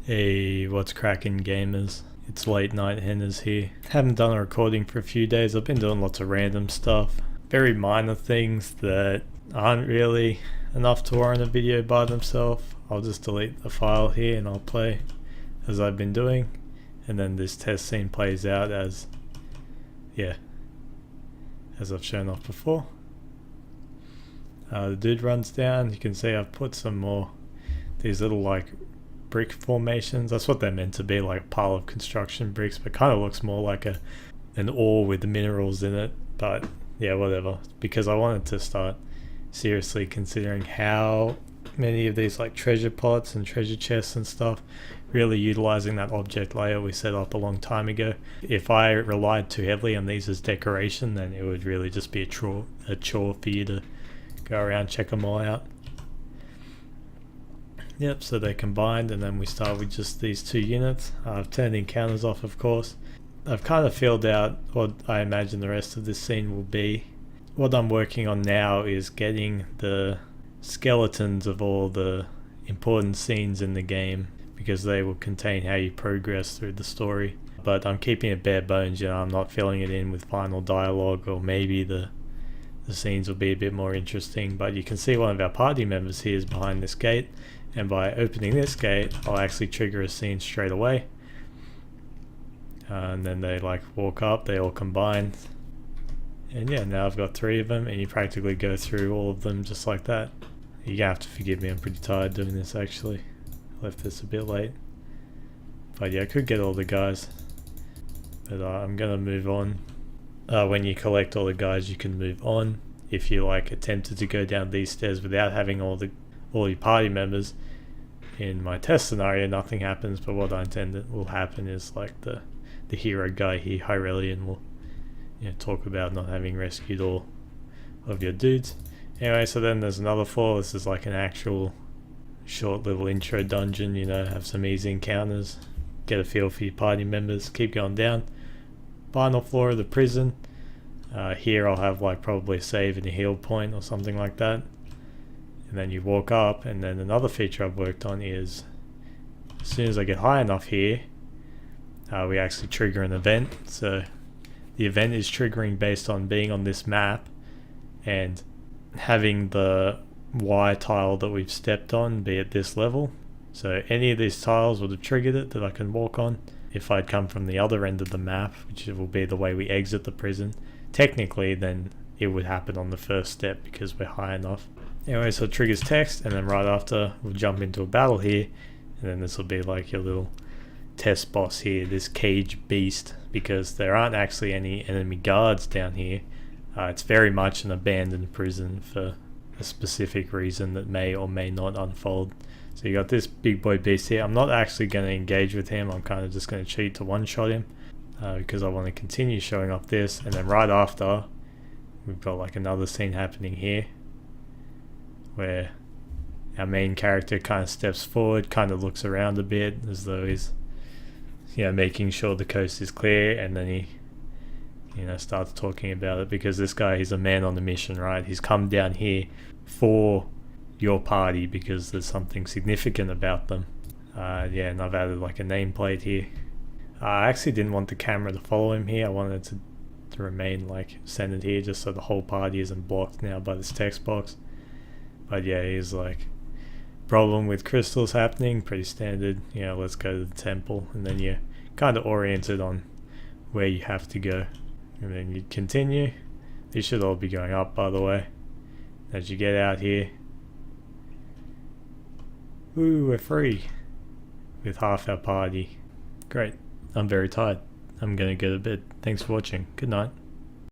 Hey, what's cracking gamers? It's late night Henez here. Haven't done a recording for a few days. I've been doing lots of random stuff. Very minor things that aren't really enough to warrant a video by themselves. I'll just delete the file here and I'll play as I've been doing. And then this test scene plays out as I've shown off before. The dude runs down. You can see I've put some more these little like brick formations. That's what they're meant to be, like a pile of construction bricks, but kind of looks more like an ore with the minerals in it. But yeah, whatever, because I wanted to start seriously considering how many of these like treasure pots and treasure chests and stuff really utilizing that object layer we set up a long time ago. If I relied too heavily on these as decoration, then it would really just be a chore for you to go around, check them all out. Yep, so they're combined, and then we start with just these two units. I've turned encounters off, of course. I've kind of filled out what I imagine the rest of this scene will be. What I'm working on now is getting the skeletons of all the important scenes in the game, because they will contain how you progress through the story. But I'm keeping it bare bones, you know, I'm not filling it in with final dialogue, or maybe the scenes will be a bit more interesting. But you can see one of our party members here is behind this gate, and by opening this gate I'll actually trigger a scene straight away. And then they like walk up, they all combine, and yeah, now I've got 3 of them, and you practically go through all of them just like that. You're gonna have to forgive me, I'm pretty tired doing this actually. I left this a bit late, but yeah, I could get all the guys, but I'm gonna move on. When you collect all the guys, you can move on. If you like attempted to go down these stairs without having all your party members, in my test scenario nothing happens, but what I intend will happen is like the hero guy here, Hyrelia, will talk about not having rescued all of your dudes. Anyway, so then there's another floor. This is like an actual short little intro dungeon, have some easy encounters, get a feel for your party members, keep going down. Final floor of the prison. Here I'll have like probably a save and a heal point or something like that. And then you walk up, and then another feature I've worked on is as soon as I get high enough here, we actually trigger an event. So the event is triggering based on being on this map and having the Y tile that we've stepped on be at this level. So any of these tiles would have triggered it that I can walk on. If I'd come from the other end of the map, which will be the way we exit the prison, technically then it would happen on the first step because we're high enough. Anyway, so it triggers text, and then right after we'll jump into a battle here, and then this will be like your little test boss here, this cage beast, because there aren't actually any enemy guards down here. It's very much an abandoned prison for a specific reason that may or may not unfold. So you got this big boy beast here. I'm not actually going to engage with him, I'm kind of just going to cheat to one-shot him, because I want to continue showing off this. And then right after, we've got like another scene happening here, where our main character kind of steps forward, kind of looks around a bit as though he's making sure the coast is clear, and then he starts talking about it, because this guy, he's a man on a mission, right? He's come down here for your party because there's something significant about them. And I've added like a nameplate here. I actually didn't want the camera to follow him here. I wanted it to remain like centered here, just so the whole party isn't blocked now by this text box. But yeah, he's like, problem with crystals happening, pretty standard, let's go to the temple. And then you're kind of oriented on where you have to go, and then you continue. These should all be going up, by the way, as you get out here. Woo, we're free with half our party. Great. I'm very tired. I'm gonna go to bed. Thanks for watching. Good night.